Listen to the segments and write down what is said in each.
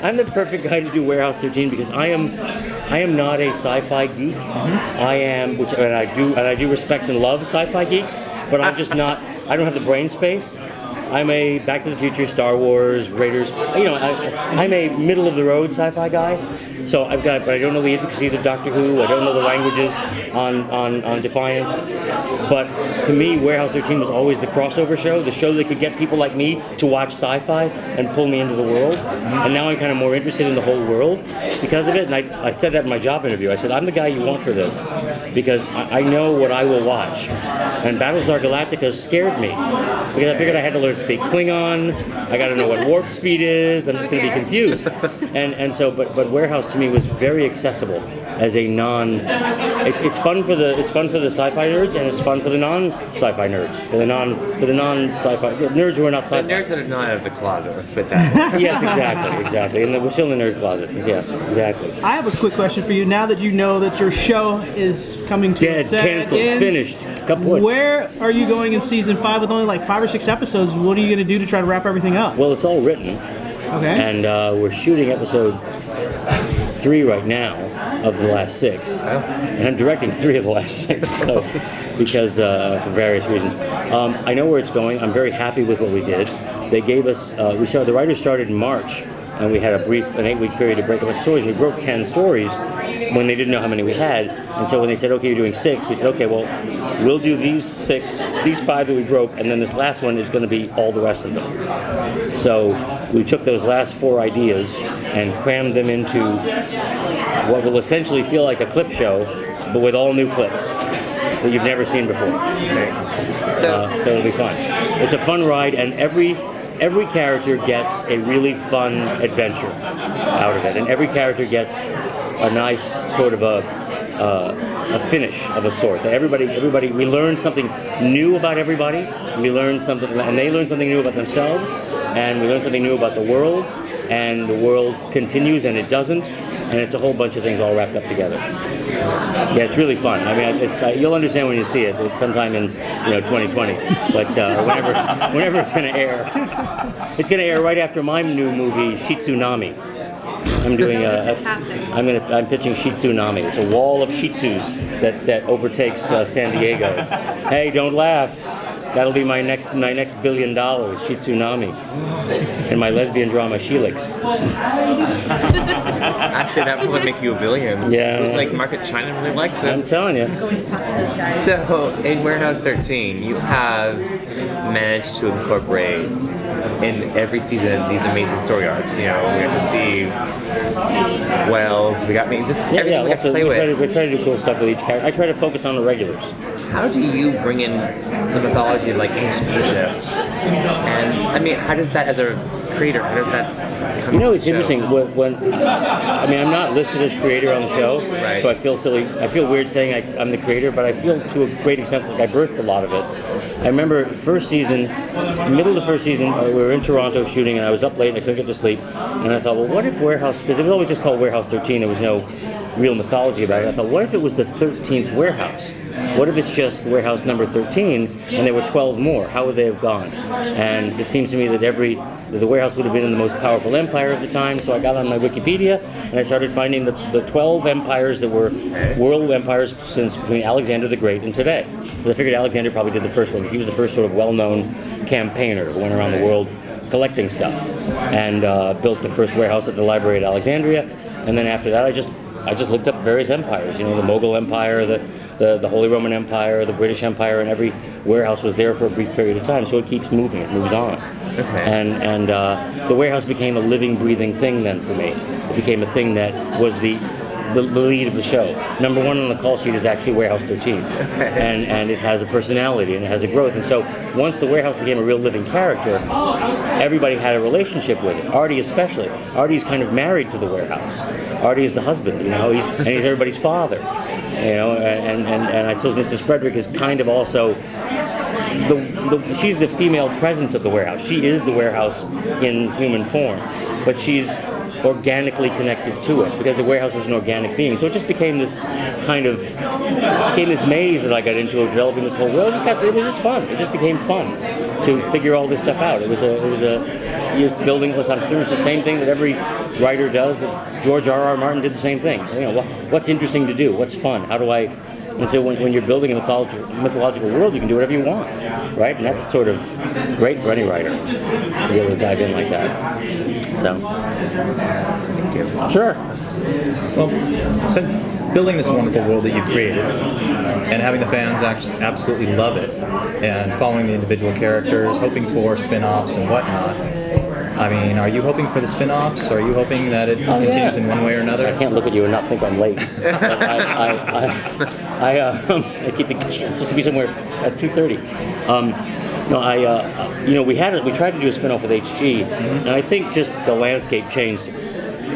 I'm the perfect guy to do Warehouse 13 because I am not a sci-fi geek. I am, and I do respect and love sci-fi geeks, but I'm just not. I don't have the brain space. I'm a Back to the Future, Star Wars, Raiders. I'm a middle of the road sci-fi guy. So but I don't know the intricacies of Doctor Who. I don't know the languages on Defiance. But to me, Warehouse 13 was always the crossover show, the show that could get people like me to watch sci-fi and pull me into the world. And now I'm kind of more interested in the whole world because of it. And I said that in my job interview. I said, I'm the guy you want for this because I know what I will watch. And Battlestar Galactica scared me because I figured I had to learn to speak Klingon. I got to know what warp speed is. I'm just going to be confused. But Warehouse to me was very accessible as a it's fun for the sci-fi nerds and it's fun for the non-sci-fi nerds, for the non-sci-fi nerds who are not sci-fi. The nerds that are not out of the closet, let's put that. Yes, exactly. And we're still in the nerd closet. Yes, exactly. I have a quick question for you. Now that you know that your show is coming to dead, canceled, finished, kaput. Where are you going in season 5 with only like 5 or 6 episodes? What are you going to do to try to wrap everything up? Well, it's all written. Okay. And we're shooting episode 3 right now of the last 6. And I'm directing 3 of the last 6, so, because for various reasons. I know where it's going. I'm very happy with what we did. They gave us, the writers started in March, and we had an 8-week period to break up stories. We broke 10 stories when they didn't know how many we had. And so when they said, okay, you're doing 6, we said, okay, well, we'll do these 5 that we broke, and then this last one is going to be all the rest of them. So we took those last 4 ideas and crammed them into what will essentially feel like a clip show, but with all new clips that you've never seen before. So it'll be fun. It's a fun ride, and every character gets a really fun adventure out of it, and every character gets a nice sort of a finish of a sort. Everybody, we learn something new about everybody. We learn something, and they learn something new about themselves, and we learn something new about the world, and the world continues, and it doesn't, and it's a whole bunch of things all wrapped up together. Yeah, it's really fun. I mean, you'll understand when you see it. It's sometime in 2020, but whenever it's going to air. It's going to air right after my new movie Shitsunami. I'm doing I'm pitching Shitsunami. It's a wall of Shih Tzus that overtakes San Diego. Hey, don't laugh. That'll be my next $1 billion, Shitsunami, and my lesbian drama Sheelix. Actually, that would make you $1 billion. Yeah. Like Market China really likes it. I'm telling you. So in Warehouse 13, you have managed to incorporate in every season these amazing story arcs. We got to see Wells. We got everything we got to play with. We try to do cool stuff with each character. I try to focus on the regulars. How do you bring in the mythology of like ancient Egypt? And I mean, how does that, as a creator, how does that come to it's the show? interesting. I'm not listed as creator on the show, right. So I feel silly. I feel weird saying I'm the creator, but I feel to a great extent like I birthed a lot of it. I remember first season, middle of the first season, we were in Toronto shooting, and I was up late and I couldn't get to sleep. And I thought, well, what if Warehouse? Because it was always just called Warehouse 13. There was no real mythology about it. I thought, what if it was the 13th warehouse? What if it's just warehouse number 13 and there were 12 more? How would they have gone? And it seems to me that the warehouse would have been in the most powerful empire of the time, so I got on my Wikipedia and I started finding the 12 empires that were world empires since between Alexander the Great and today. But I figured Alexander probably did the first one. He was the first sort of well-known campaigner who went around the world collecting stuff and built the first warehouse at the Library at Alexandria. And then after that, I just looked up various empires, the Mughal Empire, the Holy Roman Empire, the British Empire, and every warehouse was there for a brief period of time, so it keeps moving, it moves on. Okay. And the warehouse became a living, breathing thing then for me. It became a thing that was the lead of the show. Number 1 on the call sheet is actually Warehouse 13. And it has a personality and it has a growth. And so once the warehouse became a real living character, everybody had a relationship with it. Artie especially. Artie's kind of married to the warehouse. Artie is the husband, he's everybody's father. And I suppose Mrs. Frederick is kind of also she's the female presence of the warehouse. She is the warehouse in human form, but she's organically connected to it because the warehouse is an organic being. So it just became this maze that I got into of developing this whole world. It was just fun. It just became fun to figure all this stuff out. It was a just building. Listen, I'm sure it's the same thing that every writer does. That George R.R. Martin did the same thing. What's interesting to do? What's fun? How do I? And so when you're building a mythological world, you can do whatever you want, right? And that's sort of great for any writer to be able to dive in like that. So, Thank you. sure. Well, since building this wonderful world that you've created and having the fans absolutely love it and following the individual characters, hoping for spin-offs and whatnot, I mean, are you hoping for the spin-offs? Are you hoping that it continues in one way or another? I can't look at you and not think I'm late. But I keep thinking it's supposed to be somewhere at 2:30. We tried to do a spin-off with HG, and I think just the landscape changed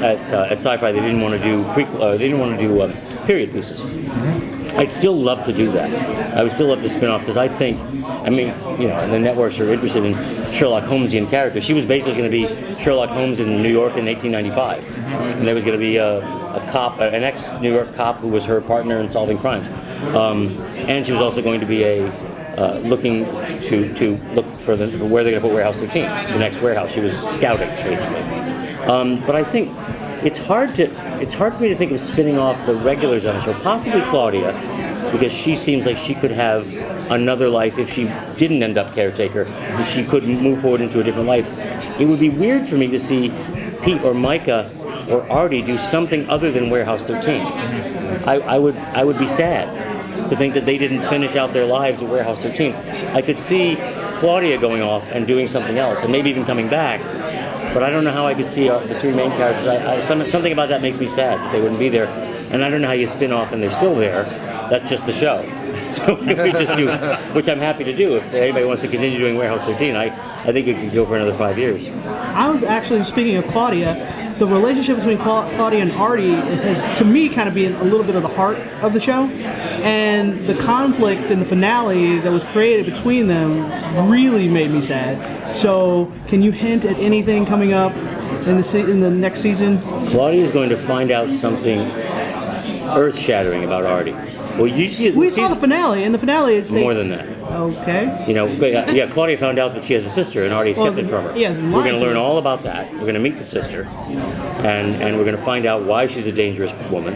at Sci-Fi. They didn't want to do they didn't want to do period pieces. I'd still love to do that. I would still love to spin off because I think, and the networks are interested in Sherlock Holmesian characters. She was basically going to be Sherlock Holmes in New York in 1895, and there was going to be a cop, an ex-New York cop who was her partner in solving crimes, and she was also going to be looking to look for where they're going to put Warehouse 13, the next warehouse. She was scouting basically, but I think. It's hard for me to think of spinning off the regulars on the show. Possibly Claudia, because she seems like she could have another life if she didn't end up caretaker, and she could move forward into a different life. It would be weird for me to see Pete or Micah or Artie do something other than Warehouse 13. I would be sad to think that they didn't finish out their lives at Warehouse 13. I could see Claudia going off and doing something else, and maybe even coming back. But I don't know how I could see the three main characters. Something about that makes me sad that they wouldn't be there. And I don't know how you spin off and they're still there. That's just the show. So we just do, which I'm happy to do. If anybody wants to continue doing Warehouse 13, I think it could go for another 5 years. I was actually, speaking of Claudia, the relationship between Claudia and Artie has, to me, kind of been a little bit of the heart of the show. And the conflict in the finale that was created between them really made me sad. So, can you hint at anything coming up in the next season? Claudia is going to find out something earth-shattering about Artie. Well, you see, We saw the finale. In the finale, more than that. Okay. Claudia found out that she has a sister, and Artie's kept it from her. Yes, we're going to learn all about that. We're going to meet the sister, and we're going to find out why she's a dangerous woman,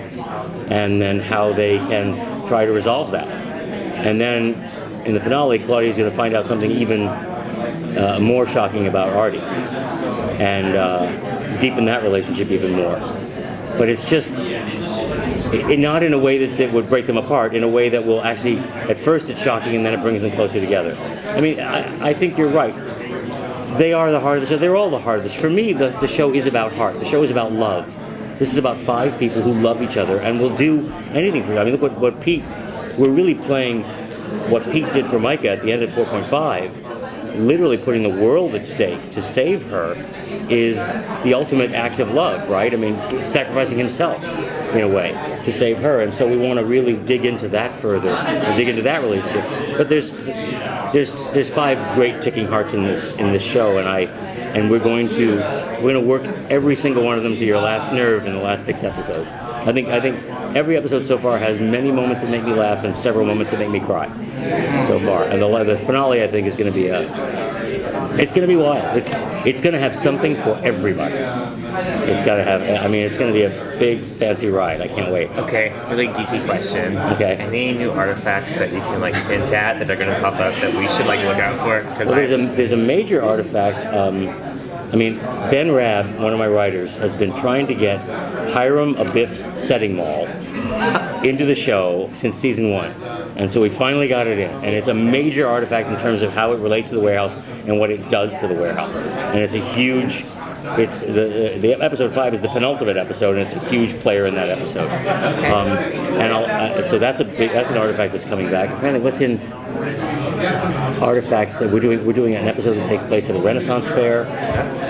and then how they can try to resolve that. And then, in the finale, Claudia's going to find out something even more shocking about Artie, and deepen that relationship even more. But it's just not in a way that would break them apart, in a way that will actually, at first it's shocking and then it brings them closer together. I mean, I think you're right. They are the heart of the show. They're all the heart of the show. For me, the show is about heart. The show is about love. This is about 5 people who love each other and will do anything for you. I mean, look what Pete, we're really playing what Pete did for Micah at the end of 4.5. Literally putting the world at stake to save her is the ultimate act of love, right? I mean, sacrificing himself in a way to save her, and so we want to really dig into that further, and dig into that relationship. But there's 5 great ticking hearts in this show, and we're going to work every single one of them to your last nerve in the last 6 episodes. I think every episode so far has many moments that make me laugh and several moments that make me cry so far. And the finale, I think, is going to be it's going to be wild. It's going to have something for everybody. It's got to have. I mean, it's going to be a big fancy ride. I can't wait. Okay, really geeky question. Okay. Any new artifacts that you can hint at that are going to pop up that we should look out for? Well, there's a major artifact. I mean, Ben Rabb, one of my writers, has been trying to get Hiram Abiff's setting mall into the show since season 1. And so we finally got it in. And it's a major artifact in terms of how it relates to the warehouse and what it does to the warehouse. And it's a huge... It's the episode 5 is the penultimate episode, and it's a huge player in that episode. So that's an artifact that's coming back. Apparently, what's in artifacts that we're doing an episode that takes place at a Renaissance fair.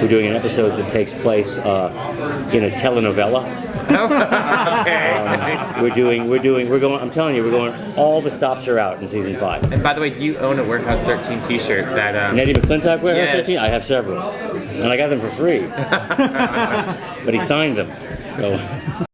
We're doing an episode that takes place in a telenovela. Okay. We're going. I'm telling you, we're going. All the stops are out in season 5. And by the way, do you own a Warehouse 13 T-shirt that? An Eddie McClintock Warehouse Yes. 13? I have several, and I got them for free. But he signed them. So